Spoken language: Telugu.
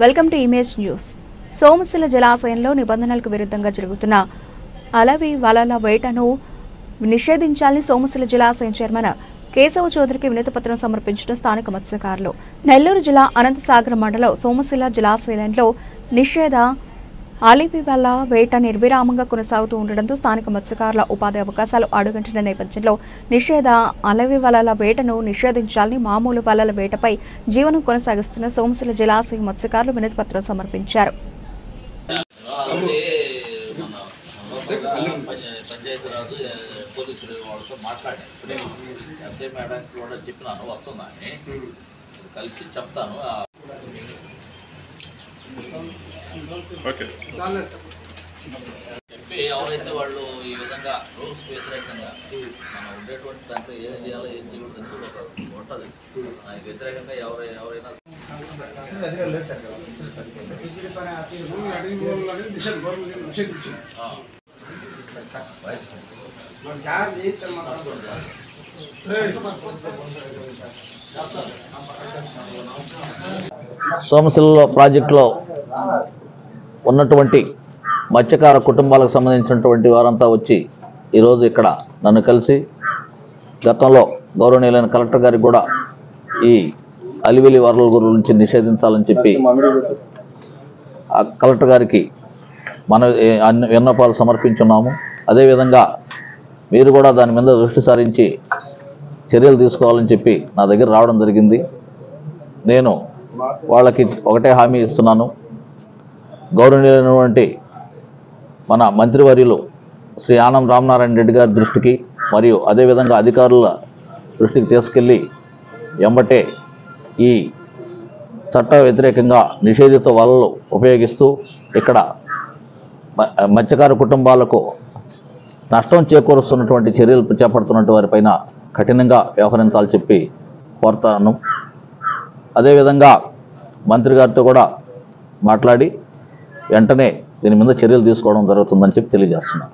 Welcome to image news. Somasila జలాశయంలో నిబంధనలకు విరుద్ధంగా జరుగుతున్న అలవి వలల వేటను నిషేధించాలని సోమశిల జలాశయం చైర్మన్ కేశవ చౌదరికి వినతిపత్రం సమర్పించిన స్థానిక మత్స్యకారులు. నెల్లూరు జిల్లా అనంతసాగర్ మండలం సోమశిల జలాశయంలో నిషేధ అలివి వల వేట నిర్విరామంగా కొనసాగుతూ ఉండడంతో స్థానిక మత్స్యకారుల ఉపాధి అవకాశాలు అడుగంటిన నేపథ్యంలో నిషేధ అలవి వలల వేటను నిషేధించాలని మామూలు వలల వేటపై జీవనం కొనసాగిస్తున్న సోమశిల జలాశయ మత్స్యకారులు వినతిపత్రం సమర్పించారు. చెప్పి ఎవరైతే వాళ్ళు ఈ విధంగా రూల్స్ వ్యతిరేకంగా మనం ఉండేటువంటి దాంట్లో ఏం చేయాలో ఏం చేయకూడదు ఉంటుంది. దానికి వ్యతిరేకంగా ఎవరైనా సోమశిల ప్రాజెక్టులో ఉన్నటువంటి మత్స్యకార కుటుంబాలకు సంబంధించినటువంటి వారంతా వచ్చి ఈరోజు ఇక్కడ నన్ను కలిసి గతంలో గౌరవనీయులైన కలెక్టర్ గారికి కూడా ఈ అలివిలి వరల గురించి నిషేధించాలని చెప్పి ఆ కలెక్టర్ గారికి మన విన్నపాలు సమర్పించున్నాము. అదేవిధంగా మీరు కూడా దాని మీద దృష్టి సారించి చర్యలు తీసుకోవాలని చెప్పి నా దగ్గర రావడం జరిగింది. నేను వాళ్ళకి ఒకటే హామీ ఇస్తున్నాను. గౌరవనీయులైనటువంటి మన మంత్రివర్యులు శ్రీ ఆనం రామనారాయణ రెడ్డి గారి దృష్టికి మరియు అదేవిధంగా అధికారుల దృష్టికి తీసుకెళ్ళి ఎంబటే ఈ చట్ట వ్యతిరేకంగా నిషేధిత వలలు ఉపయోగిస్తూ ఇక్కడ మత్స్యకార కుటుంబాలకు నష్టం చేకూరుస్తున్నటువంటి చర్యలు చేపడుతున్నటువంటి వారిపైన కఠినంగా వ్యవహరించాలని చెప్పి కోరుతాను. అదేవిధంగా మంత్రి గారితో కూడా మాట్లాడి వెంటనే దీని మీద చర్యలు తీసుకోవడం జరుగుతుందని చెప్పి తెలియజేస్తున్నాను.